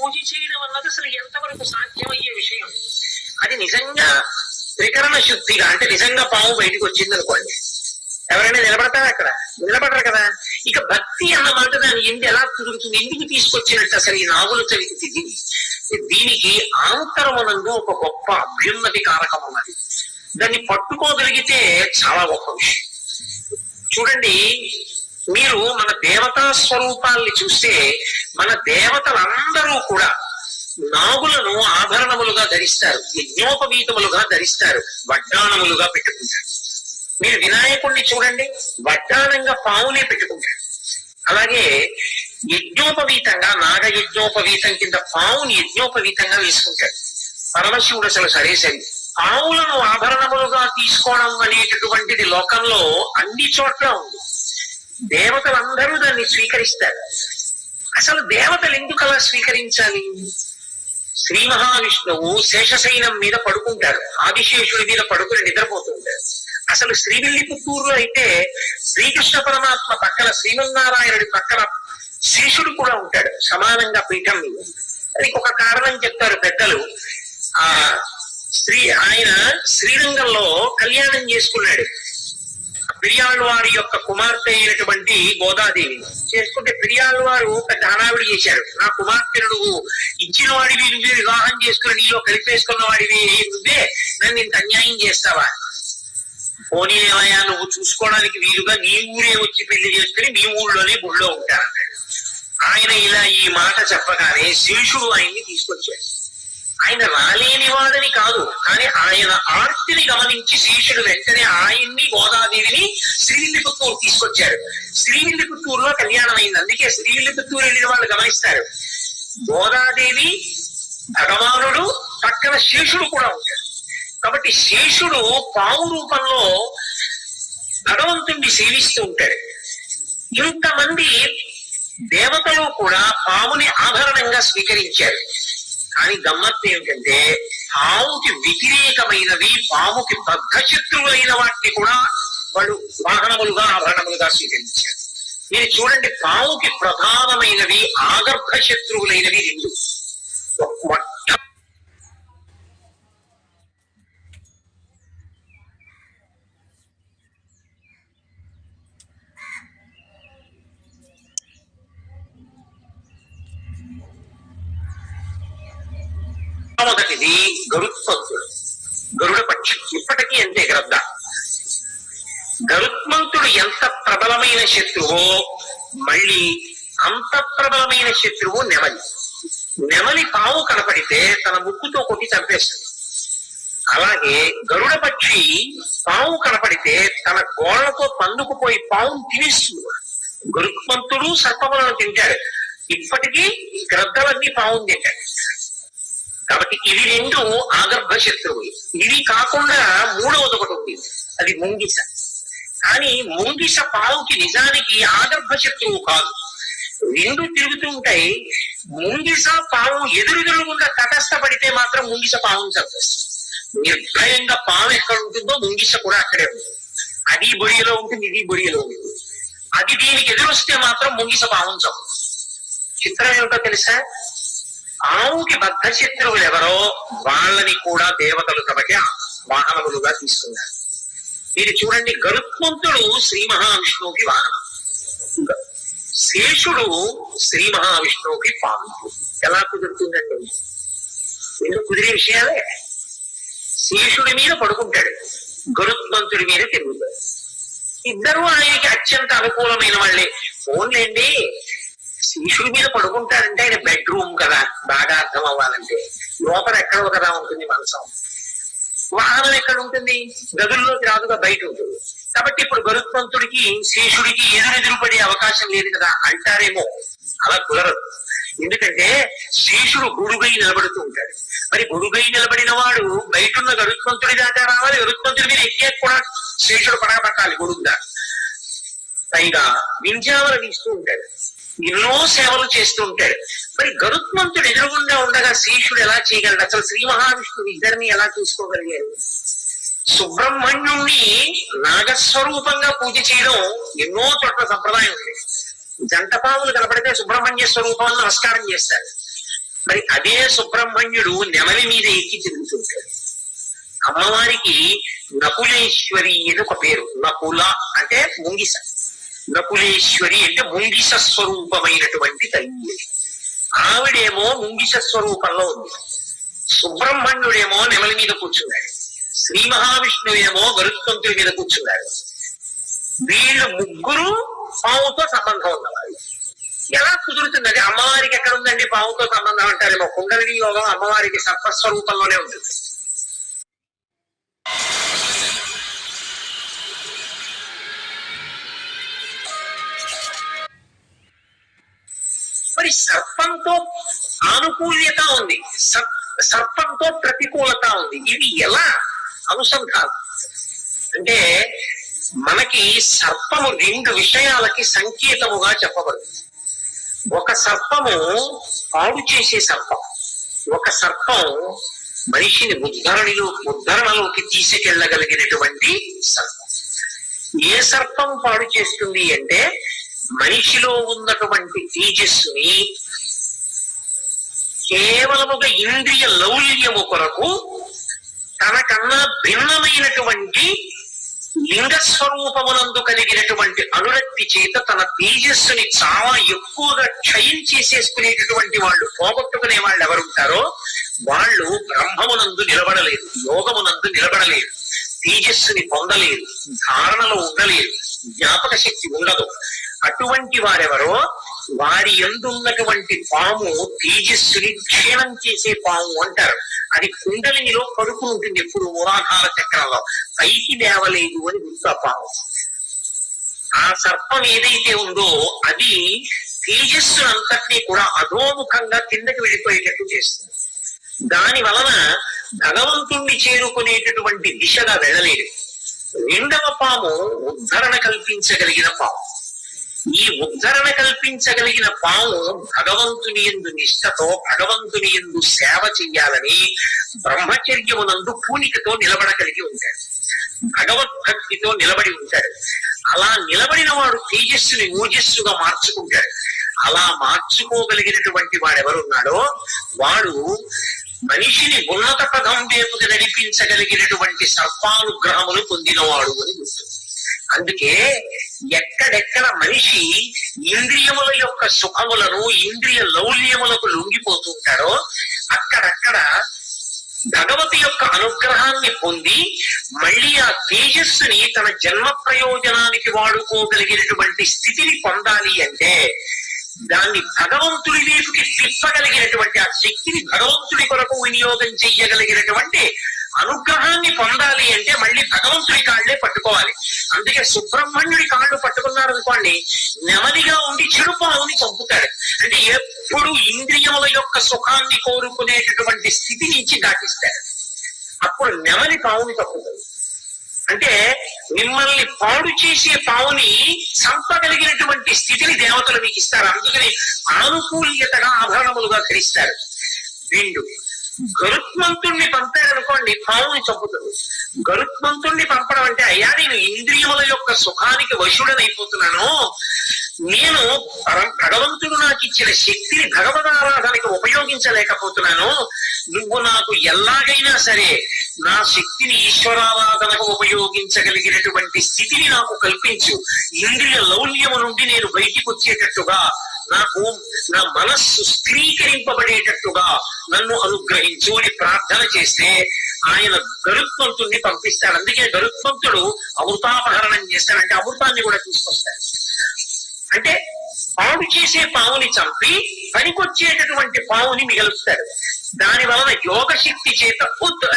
పూజ చేయడం అన్నది అసలు ఎంతవరకు సాధ్యమయ్యే విషయం? అది నిజంగా త్రికరణ శుద్ధిగా, అంటే నిజంగా పాము బయటకు వచ్చింది అనుకోండి, ఎవరైనా నిలబడతారా? అక్కడ నిలబడరు కదా. ఇక భక్తి అన్నమాట దాని ఎందు ఎలా కుదురుతుంది? ఎందుకు తీసుకొచ్చినట్టు అసలు ఈ నాగుల చవితి దీనికి ఆంతరమునందు ఒక గొప్ప అభ్యున్నతి కారకం ఉన్నది. దాన్ని పట్టుకోగలిగితే చాలా గొప్ప విషయం. చూడండి, మీరు మన దేవతా స్వరూపాల్ని చూస్తే మన దేవతలందరూ కూడా నాగులను ఆభరణములుగా ధరిస్తారు, యజ్ఞోపవీతములుగా ధరిస్తారు, వడ్డాణములుగా పెట్టుకుంటారు. మీరు వినాయకుడిని చూడండి, వడ్డాణంగా పామునే పెట్టుకుంటాడు. అలాగే యజ్ఞోపవీతంగా, నాగ యజ్ఞోపవీతం కింద పావుని యజ్ఞోపవీతంగా వేసుకుంటాడు. పరమశివుడు అసలు సరే పావులను ఆభరణములుగా తీసుకోవడం అనేటటువంటిది లోకంలో అన్ని చోట్ల ఉంది. దేవతలందరూ దాన్ని స్వీకరిస్తారు. అసలు దేవతలు ఎందుకు అలా స్వీకరించాలి? శ్రీ మహావిష్ణువు శేషశైనం మీద పడుకుంటారు, ఆదిశేషుడి మీద పడుకుని నిద్రపోతుంటారు. అసలు శ్రీవిల్లిపుత్తూరులో అయితే శ్రీకృష్ణ పరమాత్మ పక్కన, శ్రీమన్నారాయణుడి పక్కన శేషుడు కూడా ఉంటాడు సమానంగా పీఠం మీద. దానికి ఒక కారణం చెప్తారు పెద్దలు. ఆయన శ్రీరంగంలో కళ్యాణం చేసుకున్నాడు. పెరియాళ్ళవారి యొక్క కుమార్తె అయినటువంటి గోదాదేవి చేసుకుంటే, పెరియాళ్ళవారు పెద్ద హడావిడి చేశారు. నా కుమార్తెను నువ్వు ఇచ్చిన వాడివి, నువ్వే వివాహం చేసుకుని నీలో కలిపేసుకున్న వాడివి నువ్వే, నన్ను ఇంత అన్యాయం చేస్తావా? పోనీ ఏమయ్యా, నువ్వు చూసుకోవడానికి వీలుగా నీ ఊరే వచ్చి పెళ్లి చేసుకుని నీ ఊళ్ళోనే గుళ్ళో ఉంటారన్నాడు. ఆయన ఇలా ఈ మాట చెప్పగానే శేషుడు ఆయన్ని తీసుకొచ్చాడు. ఆయన రాలేని వాడని కాదు, కానీ ఆయన ఆర్తిని గమనించి శేషుడు వెంటనే ఆయన్ని గోదాదేవిని శ్రీవిల్లిపుత్తూరు తీసుకొచ్చాడు. శ్రీవిల్లిపుత్తూరులో కళ్యాణం అయింది. అందుకే శ్రీవిల్లిపుత్తూరు వెళ్ళిన వాళ్ళు గమనిస్తారు, గోదాదేవి, భగవానుడు, పక్కన శేషుడు కూడా ఉంటాడు. కాబట్టి శేషుడు పాము రూపంలో భగవంతుణ్ణి సేవిస్తూ ఉంటాడు. ఇంతమంది దేవతలు కూడా పాముని ఆభరణంగా స్వీకరించారు. కానీ గమ్మత్తు ఏమిటంటే, పాముకి వ్యతిరేకమైనవి, పాముకి బద్ధశత్రువులైన వాటిని కూడా వాళ్ళు వాహనములుగా, ఆభరణములుగా స్వీకరించారు. మీరు చూడండి, పాముకి ప్రధానమైనవి ఆగర్భ శత్రువులైనవి రెండు. మొదటిది గరుత్మంతుడు, గరుడ పక్షి. ఇప్పటికీ అంతే గ్రద్ద. గరుత్మంతుడు ఎంత ప్రబలమైన శత్రువో, మళ్ళీ అంత ప్రబలమైన శత్రువు నెమలి. నెమలి పాము కనపడితే తన ముక్కుతో కొట్టి చంపేస్తుంది. అలాగే గరుడ పక్షి పాము కనపడితే తన గోళ్లతో పందుకుపోయి పాము తినేస్తుంది. గరుత్మంతుడు సర్పములను తింటాడు. ఇప్పటికీ గ్రద్దలన్నీ పాము తింటాడు. కాబట్టి ఇవి రెండు ఆగర్భ శత్రువులు. ఇవి కాకుండా మూడవది ఒకటి ఉంది, అది ముంగిస. కానీ ముంగిస పావుకి నిజానికి ఆగర్భ శత్రువు కాదు. రెండు తిరుగుతూ ఉంటాయి. ముంగిస పాము ఎదురుగా తటస్థపడితే మాత్రం ముంగిస పావును చంపేస్తుంది. నిర్భయంగా పాము ఎక్కడ ఉంటుందో ముంగిస కూడా అక్కడే ఉంటుంది. అది బొడియలో ఉంటుంది, ఇది బొడియలో ఉంటుంది. అది దీనికి ఎదురొస్తే మాత్రం ముంగిస పావును చంపుతుంది. చిత్రం ఏమిటో తెలుసా? ఆవుకి బద్ధ శత్రువులు ఎవరో వాళ్ళని కూడా దేవతలు కాబట్టి వాహనములుగా తీసుకున్నారు. మీరు చూడండి, గరుత్మంతుడు శ్రీ మహావిష్ణువుకి వాహనం, శేషుడు శ్రీ మహావిష్ణువుకి పాము. ఎలా కుదురుతుందండి? ఎందుకు కుదిరే విషయాలే. శేషుడి మీద పడుకుంటాడు, గరుత్మంతుడి మీద తిరుగుతాడు. ఇద్దరు ఆయనకి అత్యంత అనుకూలమైన వాళ్ళే. ఫోన్లేండి, శేషుడి మీద పడుకుంటారంటే ఆయన బెడ్రూమ్ కదా, బాగా అర్థం అవ్వాలంటే. లోపల ఎక్కడో కదా ఉంటుంది మనసం. వాహనం ఎక్కడ ఉంటుంది? గదుల్లోకి రాదుగా, బయట ఉంటుంది. కాబట్టి ఇప్పుడు గరుత్మంతుడికి శేషుడికి ఎదురెదురు పడే అవకాశం లేదు కదా అంటారేమో. అలా కుదరదు. ఎందుకంటే శేషుడు గొడుగై నిలబడుతూ ఉంటాడు. మరి గొడుగై నిలబడిన వాడు బయటున్న గరుత్మంతుడి దాకా రావాలి. గరుత్మంతుడి మీద ఎక్కే కూడా శేషుడు పడగబట్టాలి గొడుగుగా. పైగా వింజావలు ఇస్తూ ఉంటాడు, ఎన్నో సేవలు చేస్తూ ఉంటాడు. మరి గరుత్మంతుడు ఎదురుగుండా ఉండగా శేషుడు ఎలా చేయగలడు? అసలు శ్రీ మహావిష్ణువు ఇద్దరిని ఎలా చూసుకోగలిగారు? సుబ్రహ్మణ్యుణ్ణి నాగస్వరూపంగా పూజ చేయడం ఎన్నో చోట్ల సంప్రదాయం ఉంది. జంట పాములు కనపడితే సుబ్రహ్మణ్య స్వరూపం నమస్కారం చేస్తారు. మరి అదే సుబ్రహ్మణ్యుడు నెమలి మీద ఎక్కి తిరుగుతుంటాడు. అమ్మవారికి నకులేశ్వరి అని ఒక పేరు. నకుల అంటే ముంగిస, నకులేశ్వరి అంటే ముంగిస స్వరూపమైనటువంటి తల్లి. ఆవిడేమో ముంగిస స్వరూపంలో ఉంది, సుబ్రహ్మణ్యుడేమో నెమలి మీద కూర్చున్నాడు, శ్రీ మహావిష్ణువేమో గరుత్మంతుడి మీద కూర్చున్నాడు. వీళ్ళు ముగ్గురు పావుతో సంబంధం ఉన్నవాళ్ళు. ఎలా కుదురుతుంది? అది అమ్మవారికి ఎక్కడ ఉందండి పావుతో సంబంధం అంటారేమో. కుండలిని యోగం అమ్మవారికి సర్పస్వరూపంలోనే ఉంటుంది. మరి సర్పంతో ఆనుకూల్యత ఉంది, సర్పంతో ప్రతికూలత ఉంది. ఇవి ఎలా అనుసంధానం అంటే మనకి సర్పము రెండు విషయాలకి సంకేతముగా చెప్పబడుతుంది. ఒక సర్పము పాడు చేసే సర్పం, ఒక సర్పం మనిషిని ఉద్ధరణలోకి తీసుకెళ్లగలిగినటువంటి సర్పం. ఏ సర్పం పాడు చేస్తుంది అంటే మనిషిలో ఉన్నటువంటి తేజస్సుని కేవలముగా ఇంద్రియ లౌల్యము కొరకు తనకన్నా భిన్నమైనటువంటి లింగస్వరూపమునందు కలిగినటువంటి అనురక్తి చేత తన తేజస్సుని చాలా ఎక్కువగా క్షయం చేసేసుకునేటటువంటి వాళ్ళు, పోగొట్టుకునే వాళ్ళు ఎవరుంటారో వాళ్ళు బ్రహ్మమునందు నిలబడలేరు, యోగమునందు నిలబడలేరు, తేజస్సుని పొందలేరు, ధారణలో ఉండలేరు, జ్ఞాపక శక్తి ఉండదు. అటువంటి వారెవరో వారి ఎందున్నటువంటి పాము తేజస్సుని క్షీణం చేసే పాము అంటారు. అది కుండలినిలో పడుకు ఉంటుంది ఎప్పుడు మూలాధార చక్రంలో, పైకి లేవలేదు అని గుర్తు పాము. ఆ సర్పం ఏదైతే ఉందో అది తేజస్సునంతటినీ కూడా అధోముఖంగా కిందకి వెళ్ళిపోయేటట్టు చేస్తుంది. దాని వలన భగవంతుణ్ణి చేరుకునేటటువంటి దిశగా వెళ్ళలేదు. రెండవ పాము ఉద్ధరణ కల్పించగలిగిన పాము. ఈ ఉద్ధరణ కల్పించగలిగిన పాము భగవంతుని యందు నిష్ఠతో, భగవంతుని యందు సేవ చెయ్యాలని బ్రహ్మచర్యమునందు పూనికతో నిలబడగలిగి ఉంటాడు, భగవద్భక్తితో నిలబడి ఉంటాడు. అలా నిలబడిన వాడు తేజస్సుని ఓజస్సుగా మార్చుకుంటాడు. అలా మార్చుకోగలిగినటువంటి వాడెవరున్నాడో వాడు మనిషిని ఉన్నత పదం వైపుకి నడిపించగలిగినటువంటి సర్పానుగ్రహములు పొందినవాడు అని గుర్తు. అందుకే ఎక్కడెక్కడ మనిషి ఇంద్రియముల యొక్క సుఖములను, ఇంద్రియ లౌల్యములకు లొంగిపోతుంటాడో అక్కడక్కడ భగవతి యొక్క అనుగ్రహాన్ని పొంది మళ్ళీ ఆ తేజస్సుని తన జన్మ ప్రయోజనానికి వాడుకోగలిగినటువంటి స్థితిని పొందాలి అంటే దాన్ని భగవంతుడి వైపుకి తిప్పగలిగినటువంటి ఆ శక్తిని భగవంతుడి కొరకు వినియోగం చెయ్యగలిగినటువంటి అనుగ్రహాన్ని పొందాలి అంటే మళ్ళీ భగవంతుడి కాళ్లే పట్టుకోవాలి. అందుకే సుబ్రహ్మణ్యుడి కాళ్ళు పట్టుకున్నారు అనుకోండి, నెమ్మదిగా ఉండి చెడు పావుని చంపుతాడు. అంటే ఎప్పుడు ఇంద్రియముల యొక్క సుఖాన్ని కోరుకునేటటువంటి స్థితి నుంచి దాటిస్తాడు. అప్పుడు నెమలి పావుని తప్పుతుంది. అంటే మిమ్మల్ని పాడు చేసే పావుని చంపగలిగినటువంటి స్థితిని దేవతలు మీకు ఇస్తారు. అందుకని ఆనుకూల్యతగా ఆభరణములుగా ధరిస్తారు. రెండు, గరుత్మంతుణ్ణి పంపారనుకోండి పావుని చంపుతుంది. గరుత్మంతుణ్ణి పంపడం అంటే అయ్యా నేను ఇంద్రియముల యొక్క సుఖానికి వశుడనైపోతున్నాను, నేను భగవంతుడు నాకు ఇచ్చిన శక్తిని భగవదారాధనకి ఉపయోగించలేకపోతున్నాను, నువ్వు నాకు ఎలాగైనా సరే నా శక్తిని ఈశ్వరారాధనకు ఉపయోగించగలిగినటువంటి స్థితిని నాకు కల్పించు, ఇంద్రియ లౌల్యము నుండి నేను బయటికి వచ్చేటట్టుగా, నాకు నా మనస్సు స్థిరీకరింపబడేటట్టుగా నన్ను అనుగ్రహించు అని ప్రార్థన చేస్తే ఆయన గరుత్మంతుణ్ణి పంపిస్తాడు. అందుకే గరుత్మంతుడు అమృతాపహరణం చేస్తాడంటే అమృతాన్ని కూడా తీసుకొస్తాడు. అంటే పాడు చేసే పావుని చంపి పనికొచ్చేటటువంటి పావుని మిగలుస్తాడు. దాని వలన యోగ శక్తి చేత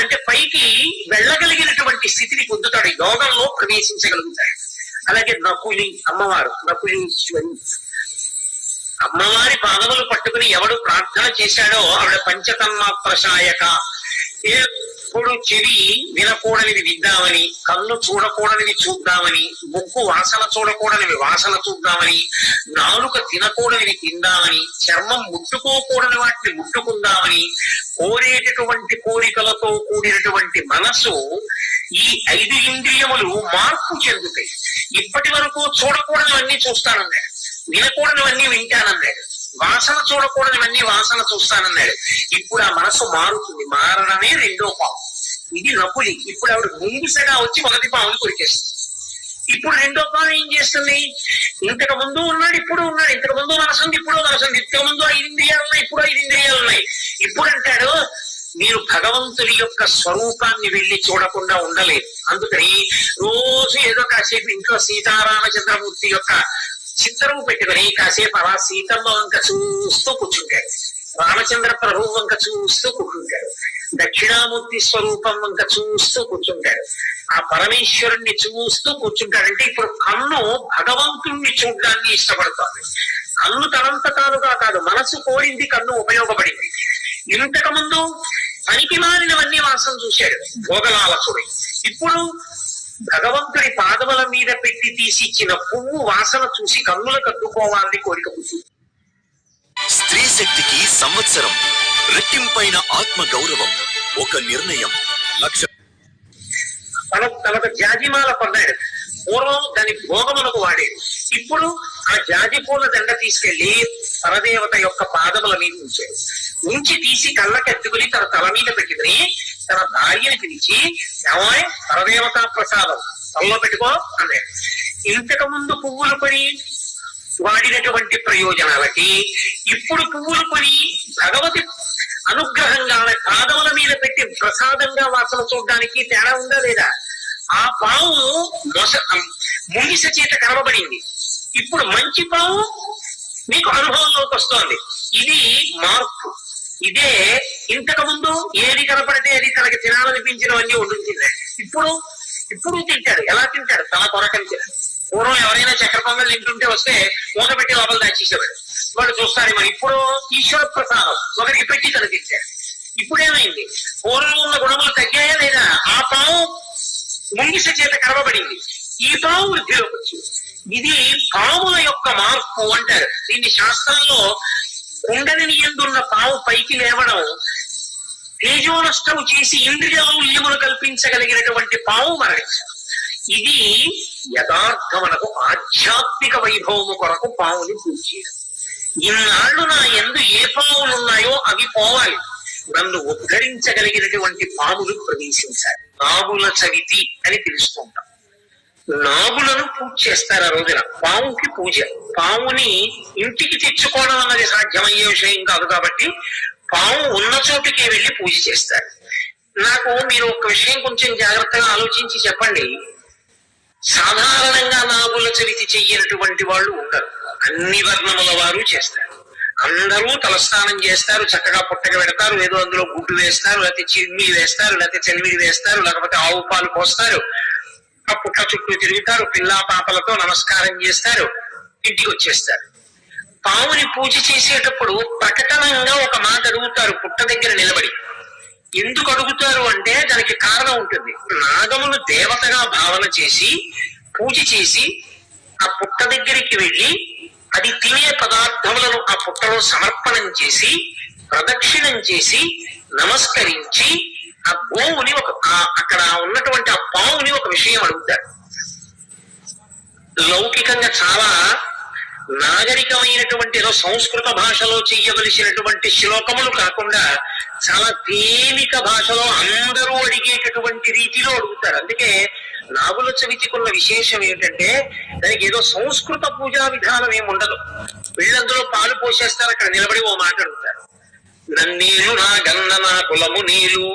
అంటే పైకి వెళ్ళగలిగినటువంటి స్థితిని పొందుతాడు, యోగంలో ప్రవేశించగలుగుతాడు. అలాగే నకులి అమ్మవారు, నకులీశ్వరి అమ్మవారి పాదములు పట్టుకుని ఎవడు ప్రార్థన చేశాడో ఆవిడ పంచతన్మాత్రశాయక. ఎప్పుడు చెవి వినకూడనివి విద్దామని, కన్ను చూడకూడనివి చూద్దామని, ముక్కు వాసన చూడకూడనివి వాసన చూద్దామని, నాలుక తినకూడనివి తిందామని, చర్మం ముట్టుకోకూడని వాటిని ముట్టుకుందామని కోరేటటువంటి కోరికలతో కూడినటువంటి మనసు, ఈ 5 ఇంద్రియములు మార్పు చెందుతాయి. ఇప్పటి వరకు చూడకూడనివన్నీ చూస్తానన్నాడు, వినకూడనివన్నీ వింటానన్నాడు, వాసన చూడకూడనివన్నీ వాసన చూస్తానన్నాడు. ఇప్పుడు ఆ మనసు మారుతుంది. మారడమే రెండో పాము. ఇది నకులి. ఇప్పుడు ఆవిడ ముంగిసగా వచ్చి మొదటి పాముని కొరికేస్తుంది. ఇప్పుడు రెండో పాము ఏం చేస్తుంది? ఇంతకు ముందు ఉన్నాడు, ఇప్పుడు ఉన్నాడు. ఇంతకు ముందు మనసు ఉంది, ఇప్పుడు మనసు ఉంది. ఇంతకు ముందు 5 ఇంద్రియాలు ఉన్నాయి, ఇప్పుడు 5 ఇంద్రియాలు ఉన్నాయి. ఇప్పుడు అంటాడు, మీరు భగవంతుడి యొక్క స్వరూపాన్ని వెళ్ళి చూడకుండా ఉండలేదు. అందుకని రోజు ఏదో కాసేపు ఇంట్లో సీతారామచంద్రమూర్తి యొక్క చిత్రము పెట్టుకుని కాసేపు అలా సీతమ్మ వంక చూస్తూ కూర్చుంటాడు, రామచంద్ర ప్రభువు వంక చూస్తూ కూర్చుంటాడు, దక్షిణామూర్తి స్వరూపం వంక చూస్తూ కూర్చుంటాడు, ఆ పరమేశ్వరుణ్ణి చూస్తూ కూర్చుంటాడంటే ఇప్పుడు కన్ను భగవంతుణ్ణి చూడడాన్ని ఇష్టపడుతోంది. కన్ను తనంత తానుగా కాదు, మనసు కోరింది, కన్ను ఉపయోగపడింది. ఇంతకు ముందు పనికి మారినవన్నీ వాసన చూశాడు భోగలాలసుడు. ఇప్పుడు భగవంతుడి పాదముల మీద పెట్టి తీసిచ్చిన పువ్వు వాసన చూసి కన్నులకు అద్దుకోవాలని కోరిక పుట్టింది. స్త్రీ శక్తికి సంవత్సరం, రెట్టింపైన ఆత్మ గౌరవం, ఒక నిర్ణయం, లక్ష్యం. తనకు జాజిమాల కొన్నాడు. పూర్వం దాని భోగములకు వాడేది. ఇప్పుడు ఆ జాజి పూల దండ తీసుకెళ్లి పరదేవత యొక్క పాదముల మీద ఉంచాడు. ఉంచి తీసి కళ్ళకెత్తుకుని తన తల మీద పెట్టుకుని తన భార్యని పిలిచి, ఏమోయ్ పరదేవత ప్రసాదం తలలో పెట్టుకో అన్నాడు. ఇంతకు ముందు పువ్వులు కొని వాడినటువంటి ప్రయోజనాలకి ఇప్పుడు పువ్వులు కొని భగవతి అనుగ్రహంగా పాదముల మీద పెట్టి ప్రసాదంగా వాసన చూడడానికి తేడా ఉందా లేదా? ఆ పాము ముంగిస చేత కరవబడింది. ఇప్పుడు మంచి పాము మీకు అనుభవంలోకి వస్తోంది. ఇది మార్పు. ఇదే ఇంతకు ముందు ఏది కనపడితే అది తనకి తినాలనిపించినవన్నీ వండుతుంది. ఇప్పుడు తింటాడు. ఎలా తింటాడు? తన కొరకని తింటాడు. పూర్వం ఎవరైనా చక్కెర పొంగల్ తింటుంటే వస్తే మూత పెట్టి లోపల దాచేసేవాడు, వాడు చూస్తాడు. మరి ఇప్పుడు ఈశ్వర ప్రసాదం ఒకరికి పెట్టి తను తింటాడు. ఇప్పుడేమైంది? పూర్వం ఉన్న గుణములు తగ్గాయా లేదా? ఆ పాము ముంగిస చేత కరవబడింది, ఈ పాము వృద్ధిలోకి వచ్చింది. ఇది పాముల యొక్క మార్పు అంటారు. దీన్ని శాస్త్రంలో కుండలిని యందున్న పాము పైకి లేవడం, తేజోనష్టము చేసి ఇంద్రియమూల్యమును కల్పించగలిగినటువంటి పాము మరణించారు. ఇది యథార్థమునకు ఆధ్యాత్మిక వైభవము కొరకు పాముని పూజ చేయడం. ఇన్నాళ్ళు నా యందు ఏ పాములున్నాయో అవి పోవాలి, నన్ను ఉద్ధరించగలిగినటువంటి పాములు ప్రవేశించాలి. నాగుల చవితి అని తెలుసుకుంటాం. నాగులను పూజ చేస్తారు ఆ రోజున. పాముకి పూజ. పాముని ఇంటికి తెచ్చుకోవడం అన్నది సాధ్యమయ్యే విషయం కాదు కాబట్టి పాము ఉన్న చోటుకి వెళ్ళి పూజ చేస్తారు. నాకు మీరు ఒక విషయం కొంచెం జాగ్రత్తగా ఆలోచించి చెప్పండి. సాధారణంగా నాగుల చవితి చెయ్యనటువంటి వాళ్ళు ఉండరు. అన్ని వర్ణముల వారు చేస్తారు. అందరూ తలస్నానం చేస్తారు, చక్కగా పుట్టక పెడతారు, ఏదో అందులో గుడ్డు వేస్తారు, లేకపోతే చిమ్మి వేస్తారు, లేకపోతే చెల్మిడి వేస్తారు, లేకపోతే ఆవు పాలు పోస్తారు, ఆ పుట్ట చుట్టూ తిరుగుతారు, పిల్లా పాపలతో నమస్కారం చేస్తారు, ఇంటికి వచ్చేస్తారు. పాముని పూజ చేసేటప్పుడు ప్రకటనంగా ఒక మాట అడుగుతారు పుట్ట దగ్గర నిలబడి. ఎందుకు అడుగుతారు అంటే దానికి కారణం ఉంటుంది. నాగమును దేవతగా భావన చేసి పూజ చేసి ఆ పుట్ట దగ్గరికి వెళ్ళి అది తినే పదార్థములను ఆ పుట్టలో సమర్పణం చేసి ప్రదక్షిణం చేసి నమస్కరించి ఆ గోవుని అక్కడ ఉన్నటువంటి ఆ పావుని ఒక విషయం అడుగుతారు. లౌకికంగా చాలా నాగరికమైనటువంటి ఏదో సంస్కృత భాషలో చెయ్యవలసినటువంటి శ్లోకములు కాకుండా చాలా తేలిక భాషలో అందరూ అడిగేటటువంటి రీతిలో అడుగుతారు. అందుకే నాగుల చవితికున్న విశేషం ఏమిటంటే దానికి ఏదో సంస్కృత పూజా విధానం ఏమి ఉండదు. వీళ్ళందరూ పాలు పోసేస్తారు, అక్కడ నిలబడి ఓ మాట అడుగుతారు. నన్నేలు నా గన్న నా కులము నీలు,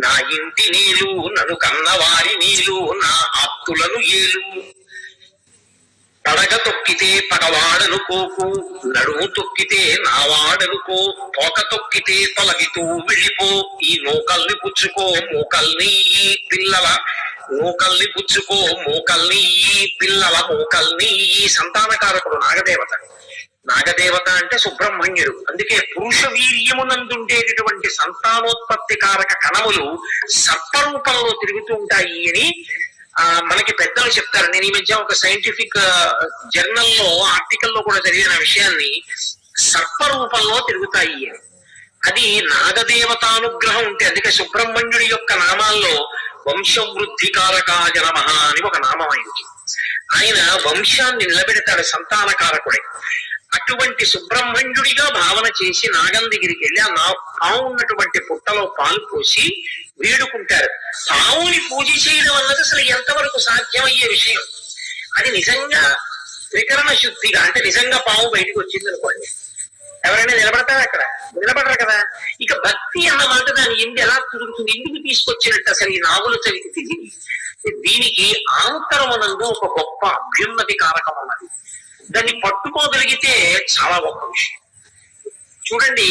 నా ఇంటి నీలు, నన్ను కన్నవారి నీలు, నా ఆప్తులను ఏలు, పడగ తొక్కితే పగవాడనుకోకు, నడుము తొక్కితే నావాడనుకో, తోక తొక్కితే తొలగితూ వెళ్ళిపో, ఈ నూకల్ని పుచ్చుకో మూకల్ని పిల్లల, నూకల్ని పుచ్చుకో మూకల్ని పిల్లల మూకల్ని. సంతానకారకుడు నాగదేవత. నాగదేవత అంటే సుబ్రహ్మణ్యుడు. అందుకే పురుష వీర్యమునందుండేటటువంటి సంతానోత్పత్తి కారక కణములు సర్పరూపంలో తిరుగుతూ ఉంటాయి అని మనకి పెద్దలు చెప్తారు. నేను ఈ మధ్య ఒక సైంటిఫిక్ జర్నల్లో ఆర్టికల్లో కూడా చదివిన విషయాన్ని, సర్పరూపంలో తిరుగుతాయి అని. అది నాగదేవతానుగ్రహం ఉంటే. అందుకే సుబ్రహ్మణ్యుడి యొక్క నామాల్లో వంశవృద్ధి కారకాయ నమః అని ఒక నామం అయింది. ఆయన వంశాన్ని నిలబెడతాడు, సంతానకారకుడే. అటువంటి సుబ్రహ్మణ్యుడిగా భావన చేసి నాగం దగ్గరికి వెళ్ళి ఆ పాము ఉన్నటువంటి పుట్టలో పాలు పోసి వేడుకుంటారు. పావుని పూజ చేయడం అన్నది అసలు ఎంతవరకు సాధ్యమయ్యే విషయం. అది నిజంగా త్రికరణ శుద్ధిగా, అంటే నిజంగా పాము బయటకు వచ్చింది అనుకోండి, ఎవరైనా నిలబడతారా? అక్కడ నిలబడరు కదా. ఇక భక్తి అన్నమాట దాని ఎందు ఎలా కుదురుతుంది? ఎందుకు తీసుకొచ్చినట్టు అసలు ఈ నాగుల చవితి తిథి? దీనికి ఆంతరమునందు ఒక గొప్ప అభ్యున్నతి కారకం ఉన్నది. దాన్ని పట్టుకోగలిగితే చాలా గొప్ప విషయం. చూడండి,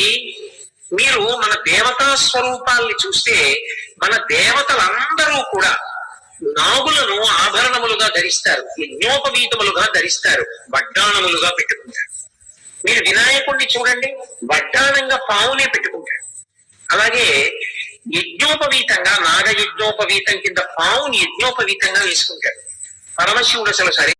మీరు మన దేవతా స్వరూపాల్ని చూస్తే మన దేవతలందరూ కూడా నాగులను ఆభరణములుగా ధరిస్తారు, యజ్ఞోపవీతములుగా ధరిస్తారు, వడ్డాణములుగా పెట్టుకుంటారు. మీరు వినాయకుడిని చూడండి, వడ్డాణంగా పావునే పెట్టుకుంటాడు. అలాగే యజ్ఞోపవీతంగా, నాగ యజ్ఞోపవీతం కింద పావుని యజ్ఞోపవీతంగా వేసుకుంటాడు. పరమశివుడు అసలు సరే